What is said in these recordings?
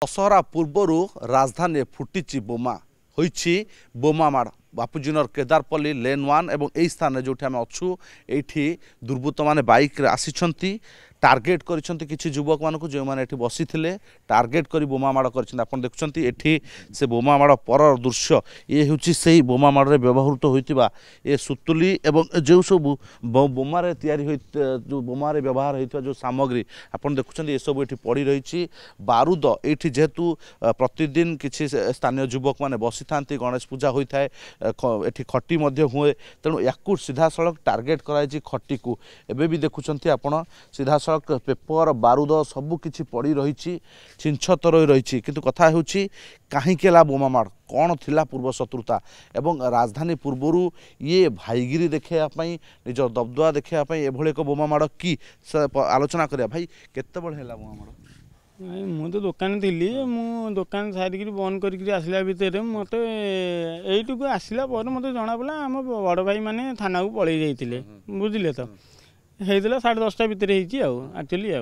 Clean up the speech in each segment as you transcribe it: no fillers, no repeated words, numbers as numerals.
दशहरा पूर्वर राजधानी फुटी बोमा होइछि बोमा माड़ बापूजीनर केदारपल्ली लेन 1 एवं यही स्थान जो आम अच्छू ये दुर्बृत्त मैंने बाइक आसी टार्गेट करिसेंती किछि युवक मानक जो मैंने बसी टार्गेट करी बोमा माड़ कर देखुं ये से बोमा माड़ पर दृश्य ये हूँ से बोमा माड़े व्यवहृत होता ये सुतुली एवं जो सब बोमारे जो बोमारे व्यवहार होता जो सामग्री आप देखुं ये सब ये पड़ रही बारूद ये जेहेतु प्रतिदिन किसी स्थानीय युवक मैंने बसी था गणेश पूजा होता है एठी खटी मध्य हुए तेणु या सीधा सड़क टार्गेट कराई खटी को एबे भी देखुं आपण सीधा सड़क पेपर बारूद सबकि पड़ रही छिंछतर रही किंतु कथा होची कहीं बोमा माड़ कौन थिला पूर्व शत्रुता एवं राजधानी पूर्वर ये भाईगिरी देखापी निज दबदबा देखापी एभली एक बोमा माड़ कि आलोचना करिया भाई केते बड़ हैला बोमा माड़ मु तो दुकान थी मु दुकान सारिक बंद कर आसला भितर मत यू आसला मत जना पड़ा आम बड़ भाई मैंने थाना को पलि जाते बुझे तो होता 10:30 भितर एक्चुअली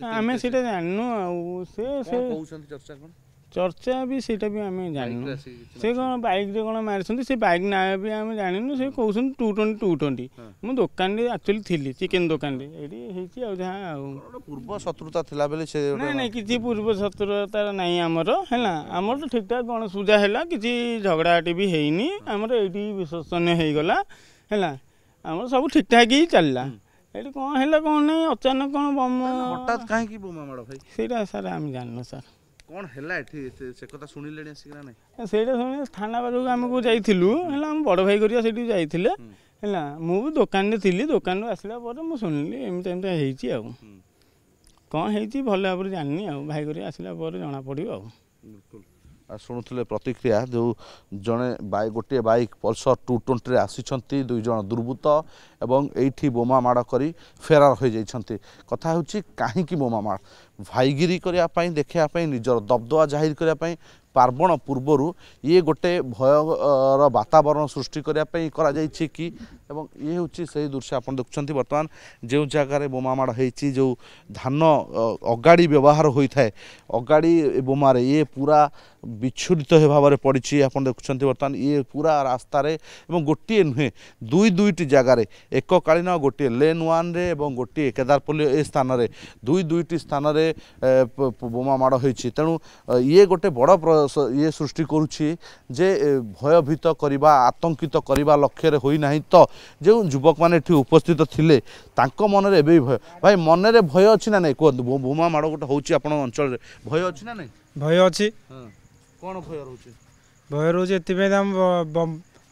आम से जानू से चर्चा भी सीटा भी आम जानू से कौन बाइक रे कौन मारी से बाइक ना भी आम जानू से कहते 220 मु दुकान एक्चुअली थी चिकेन दुकान पूर्व शत्रुता थिला बेले से ना ना किसी पूर्व शत्रुता नहीं आमर है आमर तो ठीक ठाक गणेश पूजा है किसी झगड़ाटी भी है आमर ये विश्वसनीय हो गला है आम सब ठीक ठाक ही चलला ये कौन है कौन नहीं अचानक कौन हठात कहीं बोमा माड़ भाई से सार आम जानू सर कौन है से कथा शुणिले से थाना पाखक आमको जाइलु आम बड़ भाई करिया से जाइए है मु दुकान थी दुकान आसला मुझे शुणिली एमती एमती हो कौन है भल भाव जाननी भाई कर आसला जना पड़ो शुणुले प्रतिक्रिया जो जड़े गोटे बाइक पल्सर 220 आसी 2 जन दुर्बृत्त एवं एठी बोमा माड़ करी फेरार हो जाइछंती कथा होची कहीं बोमा माड़ भाईगिरी करने देखापी निजर दबदबा जाहिर करने पार्वण पूर्वर ये गोटे भयर वातावरण सृष्टि करने कि एवं ये हूँ से दृश्य आप देखुं बर्तमान जो जगार बोमा माड़ होती जो धान अगाड़ी व्यवहार होता है अगाड़ी बोमारे ये पूरा विच्छुरित भाव में पड़ी आप देखुं बर्तमान ये पूरा रास्तार गोटे नुहे दुईटी जगार एककालीन गोटे लेन 1 रे एवं गोटे केदारपल्ली ए स्थान में दुईटी स्थान में बोमा माड़ होती तेणु ये गोटे बड़ ये सृष्टि करुछि जे भयभीत करवा आतंकित करवा लक्ष्य होना तो जो युवक मैंने उपस्थित थिले तांको मन रे भय भाई मन रे भय अच्छी ना नहीं कहतु बोमा माड़ गोटे होची आपण अंचल भय अच्छी ना नहीं भय अच्छी कौन भय रोचे भय रोचे एतिबे हम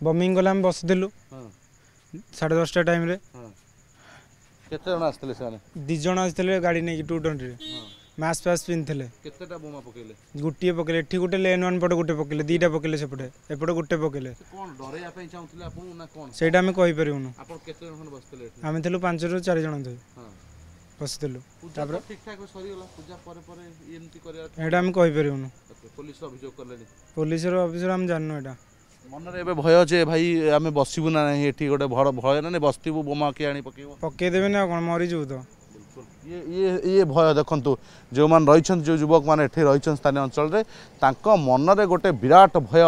बमिंग गला हम बसदेलु 10:30 टाइम रे केते जण आस्थिले से 2 जण आस्थिले गाड़ी नै 220 रे मास्क फास्क पिनथिले केतेटा बोमा पकेले गुटिए पकेले एठी गोटे लेन 1 पटे गोटे पकेले दीटा पकेले सेपटे एपटे गोटे पकेले कोन डरेया पई चाहुथिले आपन ना कोन सेटा हम कहि परिउनु आपन केते जण बसथिले एठी हम थिलु 5 रो 4 जण थई हां बसथिलु तापर ठीक ठाक सरी गला पूजा परे एमती करिया एटा हम कहि परिउनु पुलिस अभियोग करलेनी पुलिस रो ऑफिसर हम जाननु एटा मन रे भय जे भाई आमे बसिबु ना नहीं एठी गोटे भड़ भय ना बस्तिबु बोमा के आनी पकेबो पके देबे ना कोन मरि जउ तो ये भय देखु जो मान रही जो युवक मैंने रही स्थानीय अंचल रे तांको मन रे गोटे विराट भय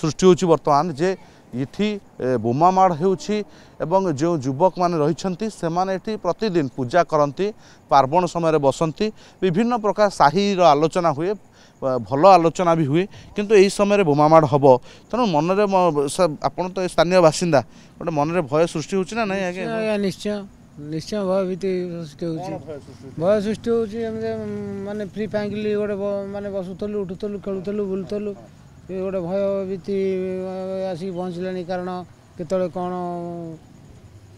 सृष्टि होची वर्तमान जे इठी बोमा माड़ होउछि एवं जो युवक मैंने रही से माने एठी प्रतिदिन पूजा करती पार्वण समय बसंती विभिन्न प्रकार साही आलोचना हुए भल आलोचना भी हुए किंतु यही समय बोमा माड़ हम तेणु मन आपन तो स्थानीय बासिंदा गोटे मन रे भय सृष्टि होची ना नहीं आगे निश्चय निश्चय भयभीत सृष्टि भय सृष्टि माने फ्री फैंकली गोटे माने बसुलु उठुलु खेलुलु बुलुलु ये गोटे भयभीत आसिक पहुँचलानी कारण केतले कौन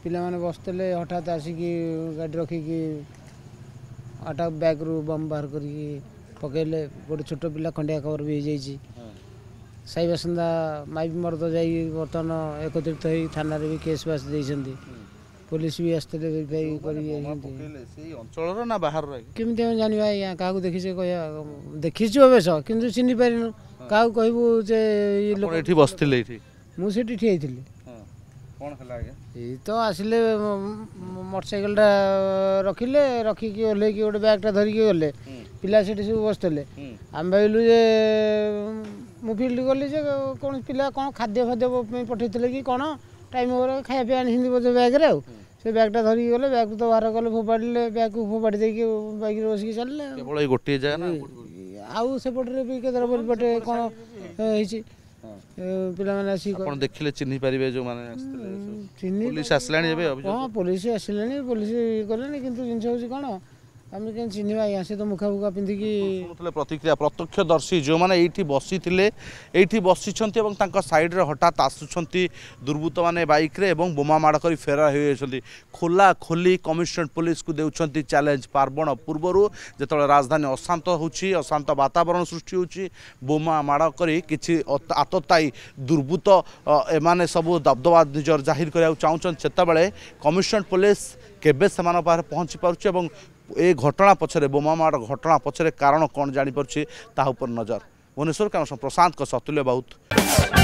पिला माने बसते हठात आसिक गाड़ी रखिकी अटैक बैग रु बम बाहर कर पकेले गोटे छोट पिला खंडिया खबर भी हो साई बासिंदा माइप मर्द जा बर्तमान एकत्रित हो थाना भी केस बास देइछन्ती पुलिस भी आसते वेरीफाई अंचल ना बाहर केमी जानवा यहाँ क्या देखीचे कह देखीचु अवश्य कि चिन्ह पारिनु क्या कहबू जे लोक बसते मुझे ठिया ये तो आसिले मोटरसाइकेल रखिले रखिकी ओह्लैकी गोटे बैगटा धरिकी गले ପିଲା ସେଠି ସବୁ ବସିଥିଲେ ଆମେ ଭାବିଲୁ ଯେ ମୁଁ ଫିଲ୍ଡ ଗଲି ଯେ କୌଣସି ପିଲା କ'ଣ ଖାଦ୍ୟ ପାଇଁ ପଠେଇଥିଲେ କି କ'ଣ ଟାଇମ୍ ଓଭର ଖାଇବା ପିଇବା ଆଣିଛନ୍ତି ବୋଧେ ବ୍ୟାଗ୍ରେ ଆଉ ସେ ବ୍ୟାଗ୍ଟା ଧରିକି ଗଲେ ବ୍ୟାଗ୍କୁ ତ ବାହାର କଲେ ଫୋପାଡ଼ିଲେ ବ୍ୟାଗ୍କୁ ଫୋପାଡ଼ି ଦେଇକି ବାଇକ୍ରେ ବସିକି ଚାଲିଲେ କେବଳ ଏଇ ଗୋଟିଏ ଜାଗା ନା ଆଉ ସେପଟରେ ବି କେଦାରପଲ୍ଲୀ ପଟେ କ'ଣ ହେଇଛି ପିଲାମାନେ ଆସିକି ଆପଣ ଦେଖିଲେ ଚିହ୍ନି ପାରିବେ ଯେଉଁମାନେ ଚିହ୍ନି ପୋଲିସ ଆସିଲାଣି ଏବେ ହଁ ପୋଲିସ ଆସିଲାଣି ପୋଲିସ ଇଏ କଲେଣି କିନ୍ତୁ ଜିନିଷ ହେଉଛି କ'ଣ ଆମେ କେମିତି ଚିହ୍ନିବା ଆଜ୍ଞା ସେ ତ ମୁଖା ପିନ୍ଧିକି ଶୁଣୁଥିଲେ ପ୍ରତିକ୍ରିୟା ପ୍ରତ୍ୟକ୍ଷଦର୍ଶୀ ଯେଉଁମାନେ ଏଇଠି ବସିଥିଲେ ଏଇଠି ବସିଛନ୍ତି ଏବଂ ତାଙ୍କ ସାଇଡ଼ରେ ହଠାତ୍ ଆସୁଛନ୍ତି ଦୁର୍ବୃତ୍ତମାନେ ବାଇକ୍ରେ ଏବଂ ବୋମା ମାଡ଼ କରି ଫେରାର ହୋଇଯାଇଛନ୍ତି ଖୋଲା ଖୋଲି କମିଶନରେଟ୍ ପୋଲିସକୁ ଦେଉଛନ୍ତି ଚ୍ୟାଲେଞ୍ଜ ପାର୍ବଣ ପୂର୍ବରୁ ଯେତେବେଳେ ରାଜଧାନୀ ଅଶାନ୍ତ ହେଉଛି ଅଶାନ୍ତ ବାତାବରଣ ସୃଷ୍ଟି ହେଉଛି ବୋମା ମାଡ଼ କରି କିଛି ଆତତାୟୀ ଦୁର୍ବୃତ୍ତ ଏମାନେ ସବୁ ଦବଦବା ନିଜର ଜାହିର କରିବାକୁ ଚାହୁଁଛନ୍ତି ସେତେବେଳେ କମିଶନରେଟ୍ ପୋଲିସ କେବେ ସେମାନଙ୍କ ପାଖରେ ପହଞ୍ଚି ପାରୁଛି ଏବଂ ଏ ଘଟଣା ପଛରେ ବୋମା ମାଡ଼ ଘଟଣା ପଛରେ କାରଣ କ'ଣ ଜାଣିପାରୁଛି ତାହା ଉପରେ ନଜର ଭୁବନେଶ୍ୱର ପ୍ରଶାନ୍ତଙ୍କ ସତୁଲ୍ୟ ବହୁତ।